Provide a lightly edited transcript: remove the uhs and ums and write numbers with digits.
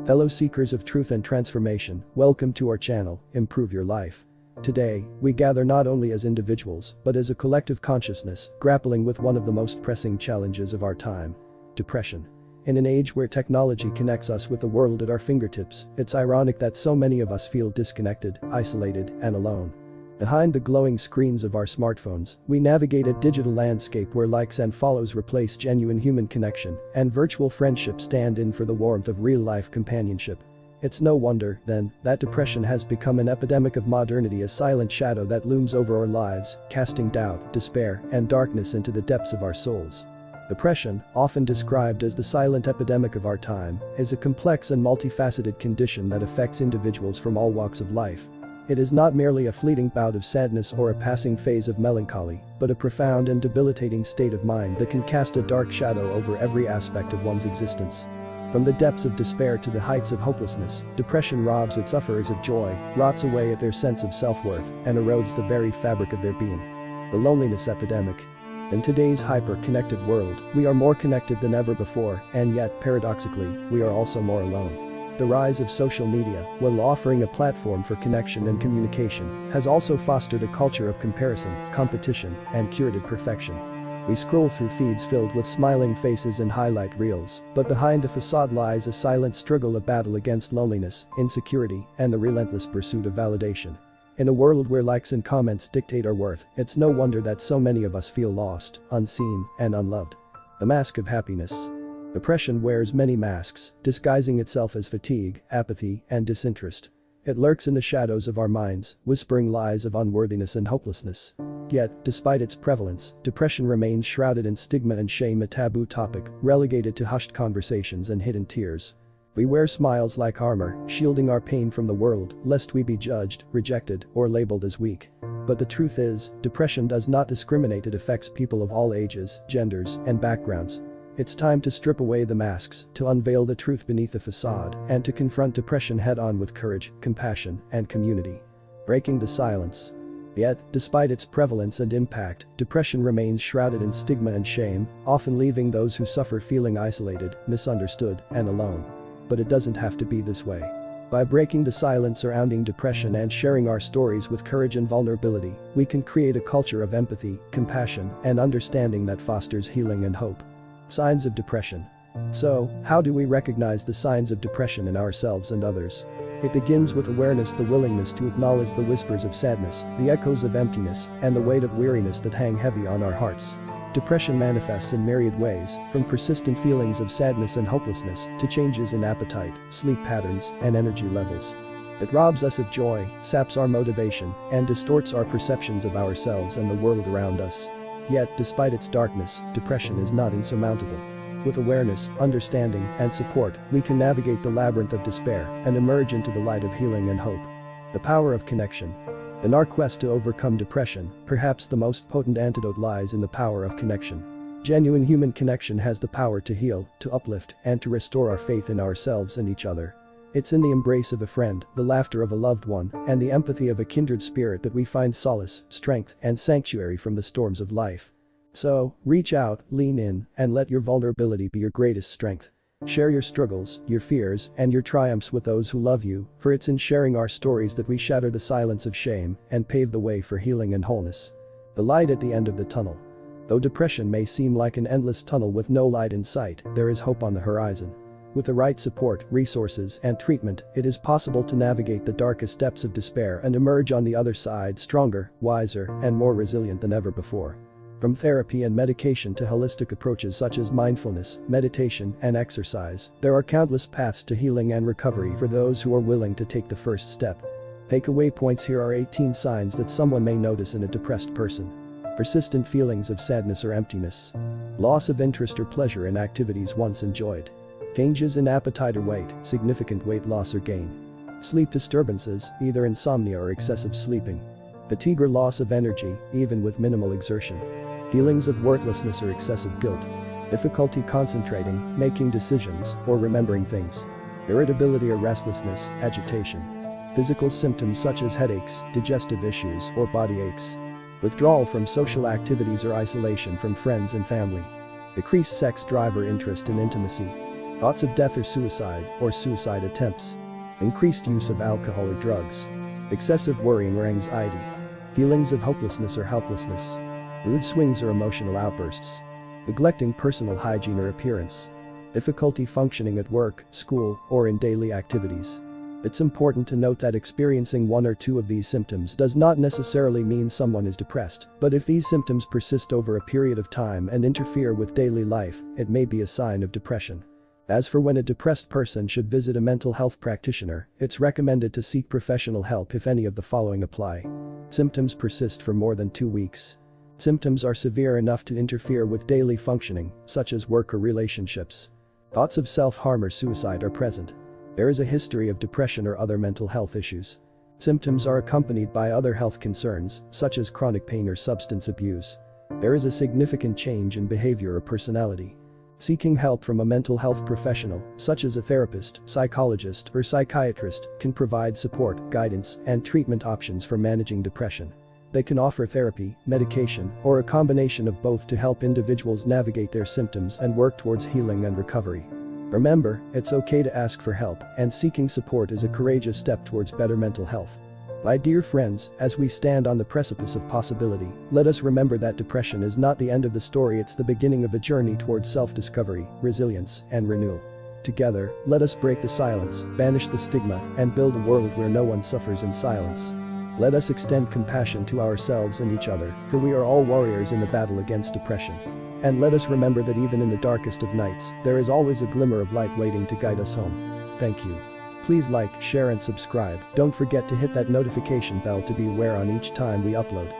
Fellow seekers of truth and transformation, welcome to our channel, Improve Your Life. Today, we gather not only as individuals, but as a collective consciousness, grappling with one of the most pressing challenges of our time: depression. In an age where technology connects us with the world at our fingertips, it's ironic that so many of us feel disconnected, isolated, and alone. Behind the glowing screens of our smartphones, we navigate a digital landscape where likes and follows replace genuine human connection, and virtual friendships stand in for the warmth of real-life companionship. It's no wonder, then, that depression has become an epidemic of modernity, a silent shadow that looms over our lives, casting doubt, despair, and darkness into the depths of our souls. Depression, often described as the silent epidemic of our time, is a complex and multifaceted condition that affects individuals from all walks of life. It is not merely a fleeting bout of sadness or a passing phase of melancholy, but a profound and debilitating state of mind that can cast a dark shadow over every aspect of one's existence. From the depths of despair to the heights of hopelessness, depression robs its sufferers of joy, rots away at their sense of self-worth, and erodes the very fabric of their being. The loneliness epidemic. In today's hyper-connected world, we are more connected than ever before, and yet, paradoxically, we are also more alone. The rise of social media, while offering a platform for connection and communication, has also fostered a culture of comparison, competition, and curated perfection. We scroll through feeds filled with smiling faces and highlight reels, but behind the facade lies a silent struggle, a battle against loneliness, insecurity, and the relentless pursuit of validation. In a world where likes and comments dictate our worth, it's no wonder that so many of us feel lost, unseen, and unloved. The mask of happiness. Depression wears many masks, disguising itself as fatigue, apathy, and disinterest. It lurks in the shadows of our minds, whispering lies of unworthiness and hopelessness. Yet, despite its prevalence, depression remains shrouded in stigma and shame, a taboo topic, relegated to hushed conversations and hidden tears. We wear smiles like armor, shielding our pain from the world, lest we be judged, rejected, or labeled as weak. But the truth is, depression does not discriminate. It affects people of all ages, genders, and backgrounds. It's time to strip away the masks, to unveil the truth beneath the facade, and to confront depression head-on with courage, compassion, and community. Breaking the silence. Yet, despite its prevalence and impact, depression remains shrouded in stigma and shame, often leaving those who suffer feeling isolated, misunderstood, and alone. But it doesn't have to be this way. By breaking the silence surrounding depression and sharing our stories with courage and vulnerability, we can create a culture of empathy, compassion, and understanding that fosters healing and hope. Signs of depression. So, how do we recognize the signs of depression in ourselves and others? It begins with awareness, the willingness to acknowledge the whispers of sadness, the echoes of emptiness, and the weight of weariness that hang heavy on our hearts. Depression manifests in myriad ways, from persistent feelings of sadness and hopelessness to changes in appetite, sleep patterns, and energy levels. It robs us of joy, saps our motivation, and distorts our perceptions of ourselves and the world around us. Yet, despite its darkness, depression is not insurmountable. With awareness, understanding, and support, we can navigate the labyrinth of despair and emerge into the light of healing and hope. The power of connection. In our quest to overcome depression, perhaps the most potent antidote lies in the power of connection. Genuine human connection has the power to heal, to uplift, and to restore our faith in ourselves and each other. It's in the embrace of a friend, the laughter of a loved one, and the empathy of a kindred spirit that we find solace, strength, and sanctuary from the storms of life. So, reach out, lean in, and let your vulnerability be your greatest strength. Share your struggles, your fears, and your triumphs with those who love you, for it's in sharing our stories that we shatter the silence of shame and pave the way for healing and wholeness. The light at the end of the tunnel. Though depression may seem like an endless tunnel with no light in sight, there is hope on the horizon. With the right support, resources, and treatment, it is possible to navigate the darkest depths of despair and emerge on the other side stronger, wiser, and more resilient than ever before. From therapy and medication to holistic approaches such as mindfulness, meditation, and exercise, there are countless paths to healing and recovery for those who are willing to take the first step. Takeaway points: here are 18 signs that someone may notice in a depressed person. Persistent feelings of sadness or emptiness. Loss of interest or pleasure in activities once enjoyed. Changes in appetite or weight, significant weight loss or gain. Sleep disturbances, either insomnia or excessive sleeping. Fatigue or loss of energy, even with minimal exertion. Feelings of worthlessness or excessive guilt. Difficulty concentrating, making decisions, or remembering things. Irritability or restlessness, agitation. Physical symptoms such as headaches, digestive issues, or body aches. Withdrawal from social activities or isolation from friends and family. Decreased sex drive or interest in intimacy. Thoughts of death or suicide attempts. Increased use of alcohol or drugs. Excessive worrying or anxiety. Feelings of hopelessness or helplessness. Mood swings or emotional outbursts. Neglecting personal hygiene or appearance. Difficulty functioning at work, school, or in daily activities. It's important to note that experiencing one or two of these symptoms does not necessarily mean someone is depressed, but if these symptoms persist over a period of time and interfere with daily life, it may be a sign of depression. As for when a depressed person should visit a mental health practitioner, it's recommended to seek professional help if any of the following apply. Symptoms persist for more than 2 weeks. Symptoms are severe enough to interfere with daily functioning, such as work or relationships. Thoughts of self-harm or suicide are present. There is a history of depression or other mental health issues. Symptoms are accompanied by other health concerns, such as chronic pain or substance abuse. There is a significant change in behavior or personality. Seeking help from a mental health professional, such as a therapist, psychologist, or psychiatrist, can provide support, guidance, and treatment options for managing depression. They can offer therapy, medication, or a combination of both to help individuals navigate their symptoms and work towards healing and recovery. Remember, it's okay to ask for help, and seeking support is a courageous step towards better mental health. My dear friends, as we stand on the precipice of possibility, let us remember that depression is not the end of the story, it's the beginning of a journey towards self-discovery, resilience, and renewal. Together, let us break the silence, banish the stigma, and build a world where no one suffers in silence. Let us extend compassion to ourselves and each other, for we are all warriors in the battle against depression. And let us remember that even in the darkest of nights, there is always a glimmer of light waiting to guide us home. Thank you. Please like, share and subscribe. Don't forget to hit that notification bell to be aware on each time we upload.